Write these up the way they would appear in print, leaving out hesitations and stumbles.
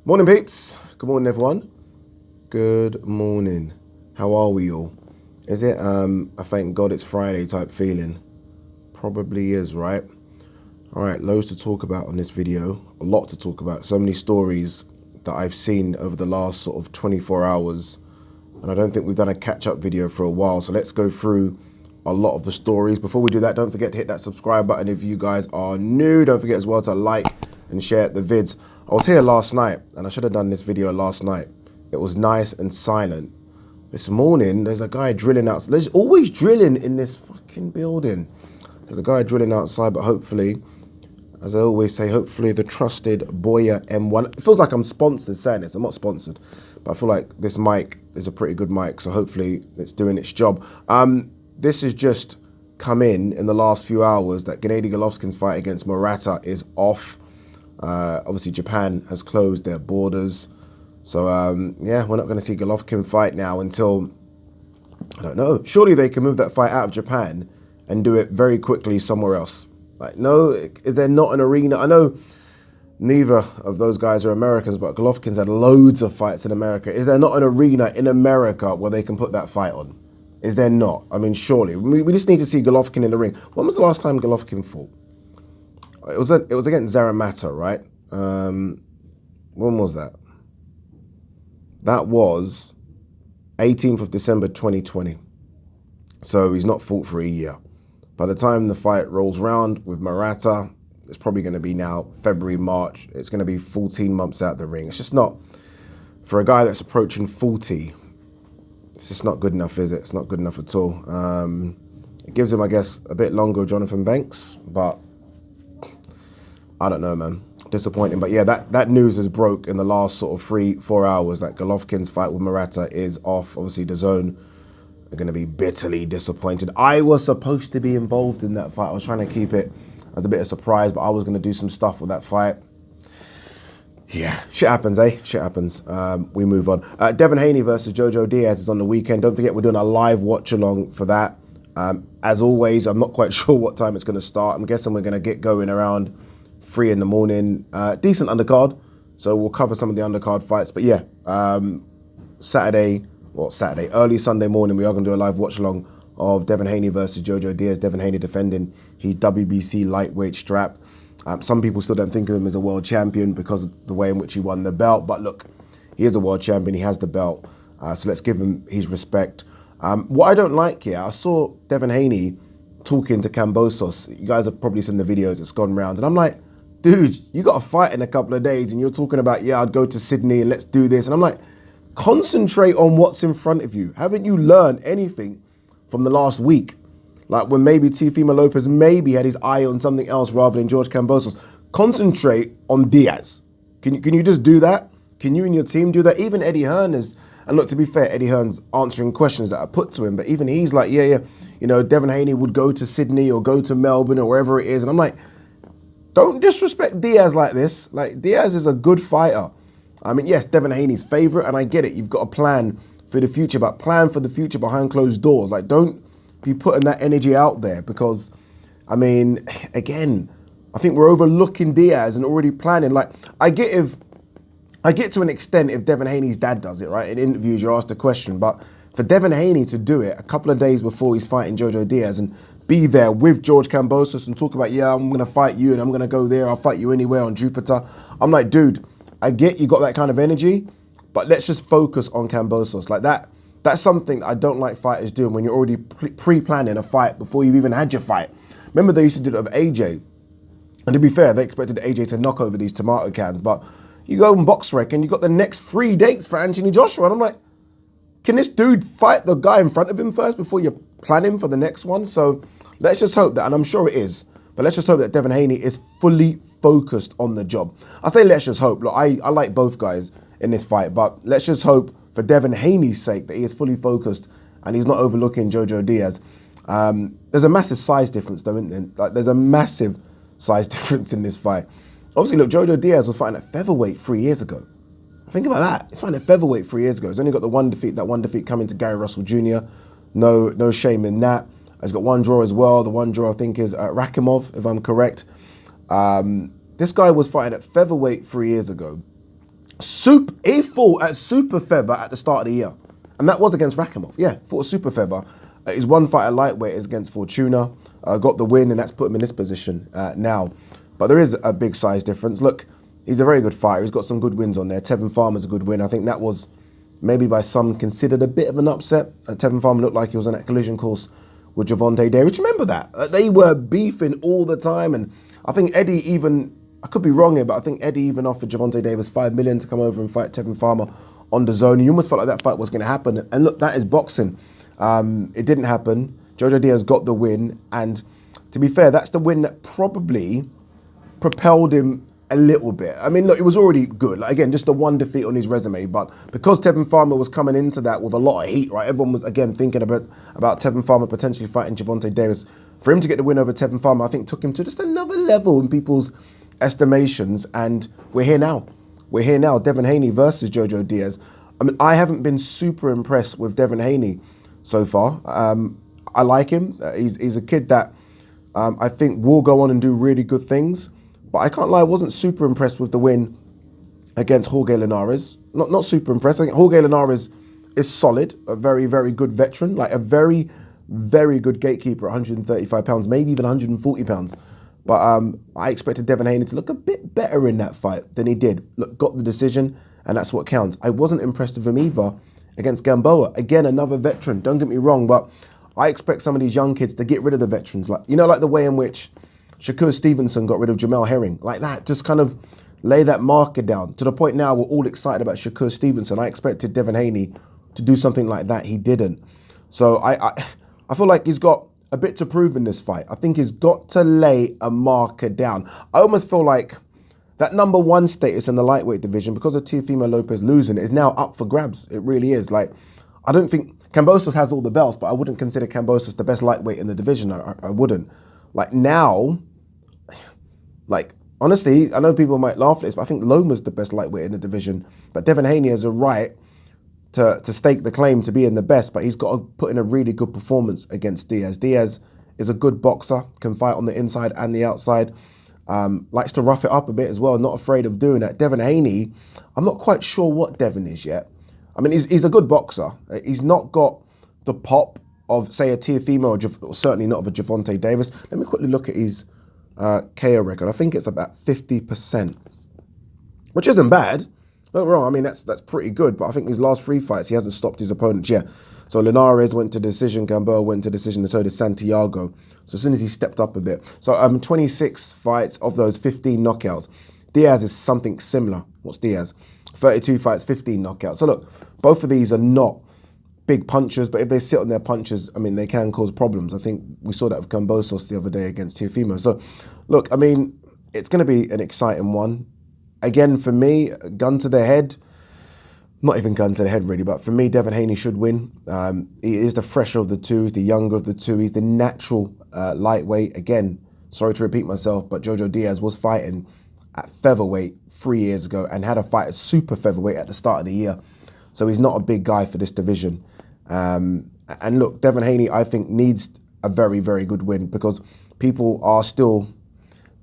Morning, peeps. Good morning, everyone. Good morning. How are we all? Is it, I thank God it's Friday type feeling? Probably is, right? All right, loads to talk about on this video. A lot to talk about. So many stories that I've seen over the last sort of 24 hours. And I don't think we've done a catch-up video for a while. So let's go through a lot of the stories. Before we do that, don't forget to hit that subscribe button if you guys are new. Don't forget as well to like and share the vids. I was here last night, and I should have done this video last night. It was nice and silent. This morning, there's a guy drilling outside. There's always drilling in this fucking building. There's a guy drilling outside, but hopefully, as I always say, hopefully the trusted Boya M1. It feels like I'm sponsored saying this. I'm not sponsored, but I feel like this mic is a pretty good mic, so hopefully it's doing its job. This has just come in the last few hours that Gennady Golovkin's fight against Murata is off. Obviously, Japan has closed their borders. So, yeah, we're not going to see Golovkin fight now until, I don't know, surely they can move that fight out of Japan and do it very quickly somewhere else. Like, no, is there not an arena? I know neither of those guys are Americans, but Golovkin's had loads of fights in America. Is there not an arena in America where they can put that fight on? Is there not? I mean, surely. We just need to see Golovkin in the ring. When was the last time Golovkin fought? It was against Murata, right? When was that? That was 18th of December 2020. So he's not fought for a year. By the time the fight rolls round with Murata, it's probably going to be now February, March. It's going to be 14 months out the ring. It's just not, for a guy that's approaching 40, it's just not good enough, is it? It's not good enough at all. It gives him, I guess, a bit longer with Jonathan Banks, but I don't know, man. Disappointing. But yeah, that news has broke in the last sort of 3-4 hours that Golovkin's fight with Murata is off. Obviously, the DAZN are going to be bitterly disappointed. I was supposed to be involved in that fight. I was trying to keep it as a bit of surprise, but I was going to do some stuff with that fight. Yeah, shit happens, eh? Shit happens. We move on. Devin Haney versus Jojo Diaz is on the weekend. Don't forget, we're doing a live watch along for that. As always, I'm not quite sure what time it's going to start. I'm guessing we're going to get going around 3 in the morning. Decent undercard, so we'll cover some of the undercard fights. But yeah, Saturday, early Sunday morning, we are going to do a live watch along of Devin Haney versus Jojo Diaz. Devin Haney defending his WBC lightweight strap. Some people still don't think of him as a world champion because of the way in which he won the belt. But look, he is a world champion. He has the belt. So let's give him his respect. What I don't like here, I saw Devin Haney talking to Kambosos. You guys have probably seen the videos. It's gone round. And I'm like, dude, you got a fight in a couple of days and you're talking about, yeah, I'd go to Sydney and let's do this. And I'm like, concentrate on what's in front of you. Haven't you learned anything from the last week? Like when maybe Teofimo Lopez maybe had his eye on something else rather than George Kambosos. Concentrate on Diaz. Can you just do that? Can you and your team do that? Even Eddie Hearn is, and look, to be fair, Eddie Hearn's answering questions that are put to him, but even he's like, yeah, you know, Devin Haney would go to Sydney or go to Melbourne or wherever it is. And I'm like, don't disrespect Diaz like this. Like, Diaz is a good fighter. I mean, yes, Devin Haney's favorite, and I get it. You've got a plan for the future, but plan for the future behind closed doors. Like, don't be putting that energy out there because, I mean, again, I think we're overlooking Diaz and already planning. Like, I get to an extent if Devin Haney's dad does it, right? In interviews, you're asked a question, but for Devin Haney to do it a couple of days before he's fighting Jojo Diaz and be there with George Kambosos and talk about, yeah, I'm going to fight you and I'm going to go there. I'll fight you anywhere on Jupiter. I'm like, dude, I get you got that kind of energy, but let's just focus on Kambosos. Like that's something I don't like fighters doing when you're already pre-planning a fight before you've even had your fight. Remember they used to do that with AJ. And to be fair, they expected AJ to knock over these tomato cans, but you go and box rec and you got the next 3 dates for Anthony Joshua. And I'm like, can this dude fight the guy in front of him first before you plan him for the next one? So let's just hope that, and I'm sure it is, but let's just hope that Devin Haney is fully focused on the job. I say let's just hope. Look, I like both guys in this fight, but let's just hope for Devin Haney's sake that he is fully focused and he's not overlooking Jojo Diaz. There's a massive size difference though, isn't there? Like, there's a massive size difference in this fight. Obviously, look, Jojo Diaz was fighting at featherweight 3 years ago. Think about that. He's fighting at featherweight 3 years ago. He's only got the one defeat coming to Gary Russell Jr. No shame in that. He's got one draw as well. The one draw, I think, is Rakimov, if I'm correct. This guy was fighting at featherweight 3 years ago. He fought at super feather at the start of the year. And that was against Rakhimov. Yeah, fought a super feather. His one fight at lightweight is against Fortuna. Got the win, and that's put him in this position now. But there is a big size difference. Look, he's a very good fighter. He's got some good wins on there. Tevin Farmer's a good win. I think that was maybe by some considered a bit of an upset. Tevin Farmer looked like he was on that collision course with Gervonta Davis. Remember that? They were beefing all the time. And I think Eddie even, I could be wrong here, but I think Eddie even offered Gervonta Davis $5 million to come over and fight Tevin Farmer on the zone. You almost felt like that fight was going to happen. And look, that is boxing. It didn't happen. Jojo Diaz got the win. And to be fair, that's the win that probably propelled him a little bit. I mean, look, it was already good. Like, again, just the one defeat on his resume. But because Tevin Farmer was coming into that with a lot of heat, right? Everyone was, again, thinking about Tevin Farmer potentially fighting Gervonta Davis. For him to get the win over Tevin Farmer, I think took him to just another level in people's estimations. And we're here now. We're here now. Devin Haney versus Jojo Diaz. I mean, I haven't been super impressed with Devin Haney so far. I like him. He's a kid that I think will go on and do really good things. But I can't lie, I wasn't super impressed with the win against Jorge Linares. Not super impressed. I think Jorge Linares is solid, a very, very good veteran, like a very, very good gatekeeper at 135 pounds, maybe even 140 pounds. But I expected Devin Haney to look a bit better in that fight than he did. Look, got the decision, and that's what counts. I wasn't impressed with him either against Gamboa. Again, another veteran, don't get me wrong, but I expect some of these young kids to get rid of the veterans. Like, you know, like the way in which Shakur Stevenson got rid of Jamel Herring, like that. Just kind of lay that marker down to the point now we're all excited about Shakur Stevenson. I expected Devin Haney to do something like that. He didn't. So I feel like he's got a bit to prove in this fight. I think he's got to lay a marker down. I almost feel like that number one status in the lightweight division, because of Teofimo Lopez losing, is now up for grabs. It really is. Like, I don't think Kambosos has all the belts, but I wouldn't consider Kambosos the best lightweight in the division. I wouldn't. Like now, like honestly, I know people might laugh at this, but I think Loma's the best lightweight in the division. But Devin Haney has a right to stake the claim to being the best, but he's got to put in a really good performance against Diaz. Diaz is a good boxer, can fight on the inside and the outside, likes to rough it up a bit as well, not afraid of doing that. Devin Haney, I'm not quite sure what Devin is yet. I mean, he's a good boxer. He's not got the pop of, say, a Teofimo, or certainly not of a Gervonta Davis. Let me quickly look at his KO record. I think it's about 50%, which isn't bad. Don't get me wrong, I mean, that's pretty good, but I think his last 3 fights, he hasn't stopped his opponents yet. So Linares went to decision, Gamboa went to decision, and so did Santiago. So as soon as he stepped up a bit. So 26 fights, of those 15 knockouts. Diaz is something similar. What's Diaz? 32 fights, 15 knockouts. So look, both of these are not big punchers, but if they sit on their punches, I mean, they can cause problems. I think we saw that with Kambosos the other day against Teofimo. So look, I mean, it's going to be an exciting one. Again, for me, gun to the head, not even gun to the head really, but for me, Devin Haney should win. He is the fresher of the two, he's the younger of the two, he's the natural lightweight. Again, sorry to repeat myself, but Jojo Diaz was fighting at featherweight 3 years ago and had a fight at super featherweight at the start of the year. So he's not a big guy for this division. And look, Devin Haney, I think, needs a very, very good win because people are still,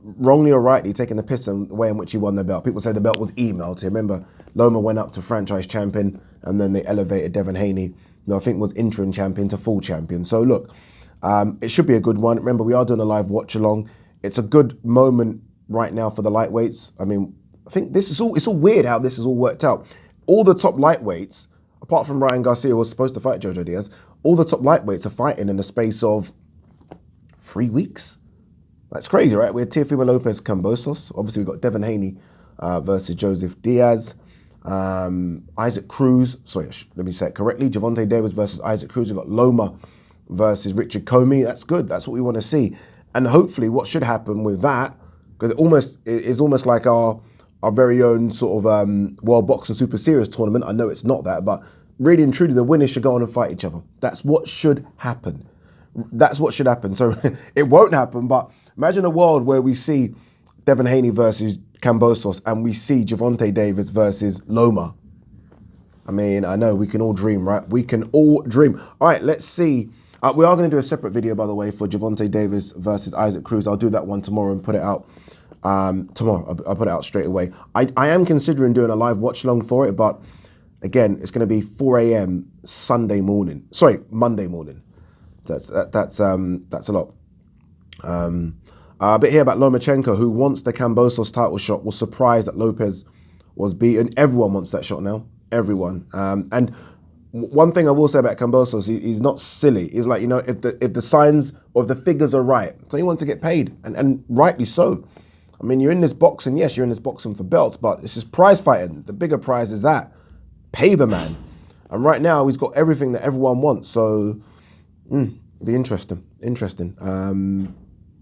wrongly or rightly, taking the piss in the way in which he won the belt. People say the belt was emailed to him. Remember, Loma went up to franchise champion and then they elevated Devin Haney, who I think was interim champion to full champion. So look, it should be a good one. Remember, we are doing a live watch along. It's a good moment right now for the lightweights. I mean, I think it's all weird how this has all worked out. All the top lightweights, apart from Ryan Garcia, who was supposed to fight Jojo Diaz, all the top lightweights are fighting in the space of 3 weeks. That's crazy, right? We had Teofimo Lopez Kambosos. Obviously, we've got Devin Haney versus Joseph Diaz. Isaac Cruz, sorry, let me say it correctly. Gervonta Davis versus Isaac Cruz. We've got Loma versus Richard Comey. That's good. That's what we want to see. And hopefully what should happen with that, because it's almost like our very own sort of World Boxing Super Series tournament. I know it's not that, but really and truly, the winners should go on and fight each other. That's what should happen. That's what should happen. So it won't happen, but imagine a world where we see Devin Haney versus Kambosos and we see Gervonta Davis versus Loma. I mean, I know we can all dream, right? We can all dream. All right, let's see. We are going to do a separate video, by the way, for Gervonta Davis versus Isaac Cruz. I'll do that one tomorrow and put it out Tomorrow, I'll put it out straight away. I am considering doing a live watch along for it, but again, it's going to be 4 a.m. Monday morning. That's a lot. A bit here about Lomachenko, who wants the Kambosos title shot, was surprised that Lopez was beaten. Everyone wants that shot now. Everyone. And one thing I will say about Kambosos, he's not silly. He's like, if the signs or if the figures are right, so he wants to get paid, and rightly so. I mean, you're in this boxing, yes, you're in this boxing for belts, but it's just prize fighting. The bigger prize is that. Pay the man. And right now, he's got everything that everyone wants, so be interesting.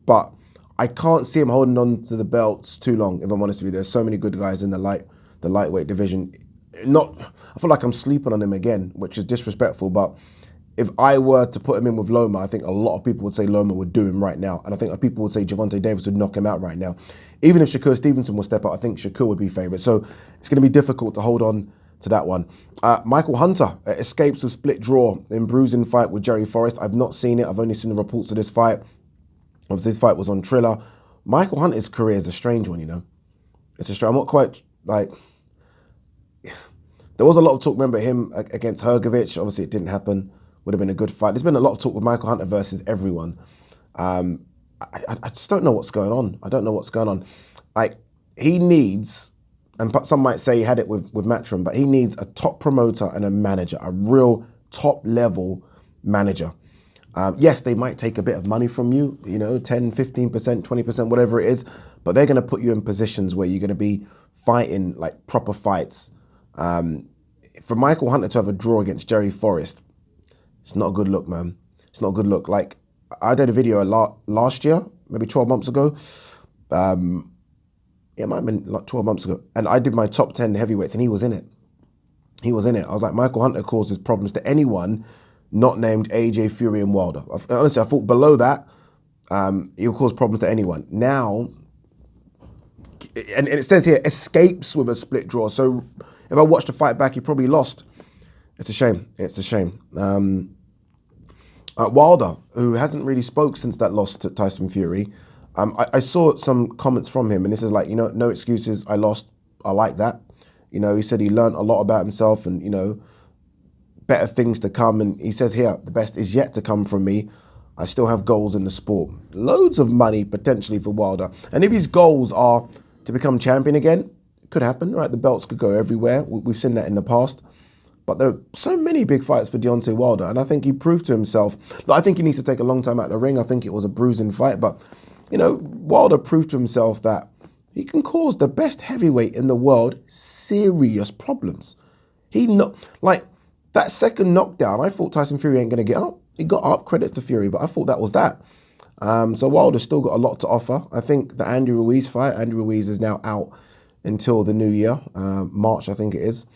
But I can't see him holding on to the belts too long, if I'm honest with you. There's so many good guys in the lightweight division. I feel like I'm sleeping on him again, which is disrespectful, but if I were to put him in with Loma, I think a lot of people would say Loma would do him right now. And I think people would say Gervonta Davis would knock him out right now. Even if Shakur Stevenson will step up, I think Shakur would be favourite. So it's going to be difficult to hold on to that one. Michael Hunter escapes with split draw in bruising fight with Jerry Forrest. I've not seen it. I've only seen the reports of this fight. Obviously, this fight was on Triller. Michael Hunter's career is a strange one, It's a strange. I'm not quite like. There was a lot of talk, remember him against Hrgovic. Obviously, it didn't happen. Would have been a good fight. There's been a lot of talk with Michael Hunter versus everyone. I just don't know what's going on. I don't know what's going on. Like, he needs, and some might say he had it with Matchroom, but he needs a top promoter and a manager, a real top-level manager. Yes, they might take a bit of money from you, 10, 15%, 20%, whatever it is, but they're going to put you in positions where you're going to be fighting like proper fights. For Michael Hunter to have a draw against Jerry Forrest, it's not a good look, man. It's not a good look. Like, I did a video last year, maybe 12 months ago. It might have been like 12 months ago. And I did my top 10 heavyweights and he was in it. I was like, Michael Hunter causes problems to anyone not named AJ, Fury and Wilder. Honestly, I thought below that, he'll cause problems to anyone. Now, and it says here, escapes with a split draw. So if I watched the fight back, he probably lost. It's a shame. Wilder, who hasn't really spoke since that loss to Tyson Fury, I saw some comments from him, and this is like, no excuses, I lost, I like that. He said he learned a lot about himself and, better things to come. And he says here, the best is yet to come from me. I still have goals in the sport. Loads of money potentially for Wilder. And if his goals are to become champion again, it could happen, right? The belts could go everywhere. We've seen that in the past. But there are so many big fights for Deontay Wilder, and I think he proved to himself. I think he needs to take a long time out of the ring. I think it was a bruising fight, but Wilder proved to himself that he can cause the best heavyweight in the world serious problems. That second knockdown, I thought Tyson Fury ain't going to get up. He got up, credit to Fury, but I thought that was that. So Wilder's still got a lot to offer. I think the Andy Ruiz fight, Andy Ruiz is now out until the new year, March I think it is.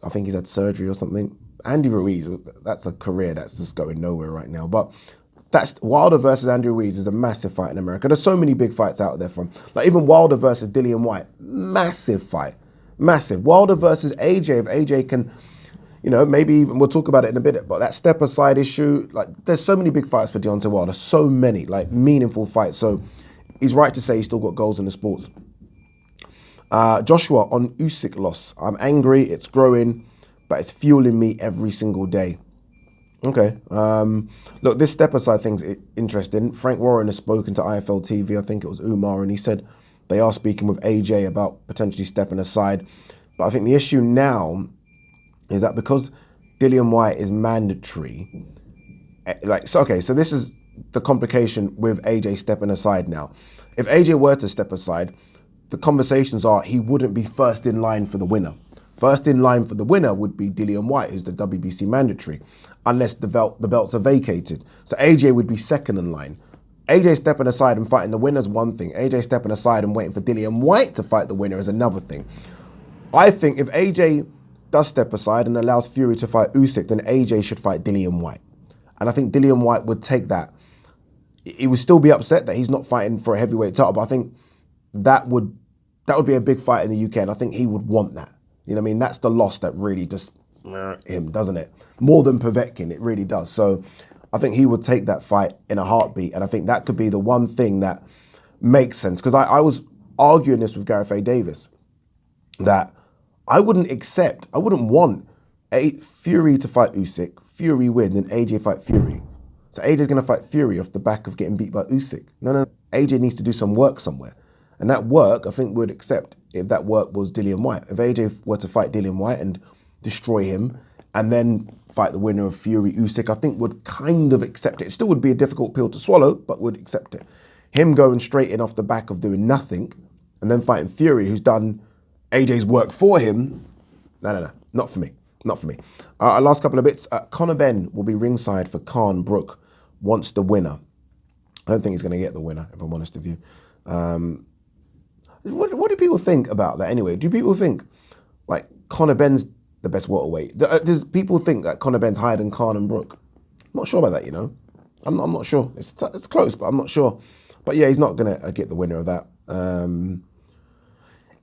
I think he's had surgery or something. Andy Ruiz, that's a career that's just going nowhere right now. But that's Wilder versus Andy Ruiz is a massive fight in America. There's so many big fights out there like even Wilder versus Dillian White, massive fight, massive. Wilder versus AJ, if AJ can, maybe even, we'll talk about it in a bit, but that step aside issue, there's so many big fights for Deontay Wilder, so many, meaningful fights. So he's right to say he's still got goals in the sports. Joshua on Usyk loss. I'm angry, it's growing, but it's fueling me every single day. Okay. Look, this step aside thing's interesting. Frank Warren has spoken to IFL TV, I think it was Umar, and he said they are speaking with AJ about potentially stepping aside. But I think the issue now is that because Dillian White is mandatory, so this is the complication with AJ stepping aside now. If AJ were to step aside, the conversations are he wouldn't be first in line for the winner. First in line for the winner would be Dillian White, who's the WBC mandatory, unless the belts are vacated. So AJ would be second in line. AJ stepping aside and fighting the winner is one thing. AJ stepping aside and waiting for Dillian White to fight the winner is another thing. I think if AJ does step aside and allows Fury to fight Usyk, then AJ should fight Dillian White. And I think Dillian White would take that. He would still be upset that he's not fighting for a heavyweight title, but I think that would be a big fight in the UK, and I think he would want that. That's the loss that really just him, doesn't it? More than Povetkin, it really does. So I think he would take that fight in a heartbeat, and I think that could be the one thing that makes sense. Because I was arguing this with Gareth A. Davis, that I wouldn't want Fury to fight Usyk, Fury win, and AJ fight Fury. So AJ's going to fight Fury off the back of getting beat by Usyk. No. AJ needs to do some work somewhere. And that work, I think, would accept if that work was Dillian Whyte. If AJ were to fight Dillian Whyte and destroy him, and then fight the winner of Fury Usyk, I think would kind of accept it. It still would be a difficult pill to swallow, but would accept it. Him going straight in off the back of doing nothing, and then fighting Fury, who's done AJ's work for him, no, not for me. Not for me. Our last couple of bits. Conor Benn will be ringside for Khan Brook, wants the winner. I don't think he's going to get the winner, if I'm honest with you. What do people think about that anyway? Do people think, like, Conor Benn's the best welterweight? Does people think that Conor Benn's higher than Khan and Brook? I'm not sure about that, you know. I'm not sure. It's close, but I'm not sure. But yeah, he's not going to get the winner of that.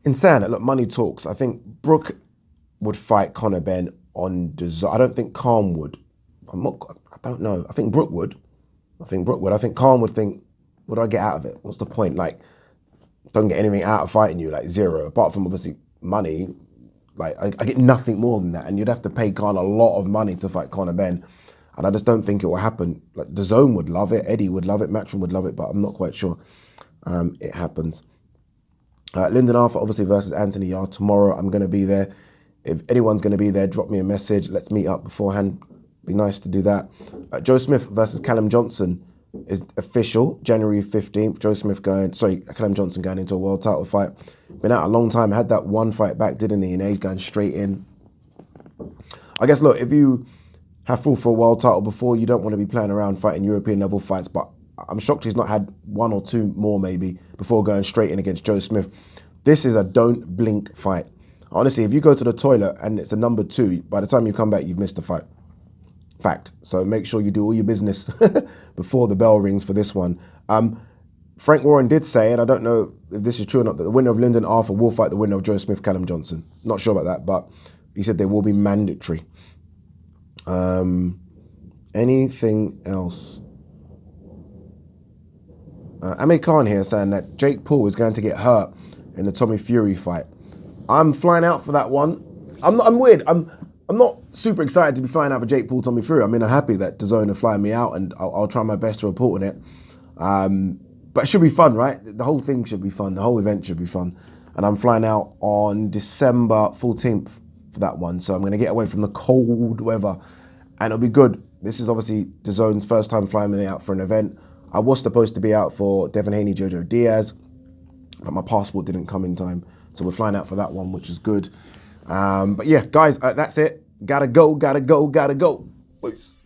Insane. Look, money talks. I think Brook would fight Conor Benn on desire. I don't think Khan would. I don't know. I think Brook would. I think Khan would think, what do I get out of it? What's the point? Like, don't get anything out of fighting you, like zero. Apart from obviously money, like I get nothing more than that. And you'd have to pay Khan a lot of money to fight Conor Benn. And I just don't think it will happen. Like, DAZN would love it, Eddie would love it, Matchroom would love it, but I'm not quite sure it happens. Lyndon Arthur, obviously, versus Anthony Yarde tomorrow. I'm going to be there. If anyone's going to be there, drop me a message. Let's meet up beforehand. Be nice to do that. Joe Smith versus Callum Johnson is official, January 15th. Callum Johnson going into a world title fight. Been out a long time. Had that one fight back, didn't he? And he's going straight in. I guess, look, if you have fought for a world title before, you don't want to be playing around fighting European level fights, but I'm shocked he's not had one or two more maybe before going straight in against Joe Smith. This is a don't blink fight. Honestly, if you go to the toilet and it's a number 2, by the time you come back, you've missed the fight. Fact. So make sure you do all your business before the bell rings for this one. Frank Warren did say, and I don't know if this is true or not, that the winner of Lyndon Arthur will fight the winner of Joe Smith, Callum Johnson. Not sure about that, but he said they will be mandatory. Anything else? Amir Khan here saying that Jake Paul is going to get hurt in the Tommy Fury fight. I'm flying out for that one. I'm weird. I'm not super excited to be flying out for Jake Paul, Tommy Fury. I mean, I'm happy that DAZN are flying me out, and I'll try my best to report on it. But it should be fun, right? The whole thing should be fun. The whole event should be fun. And I'm flying out on December 14th for that one. So I'm going to get away from the cold weather, and it'll be good. This is obviously DAZN's first time flying me out for an event. I was supposed to be out for Devin Haney, Jojo, Diaz, but my passport didn't come in time. So we're flying out for that one, which is good. But yeah, guys, that's it. Gotta go. Peace.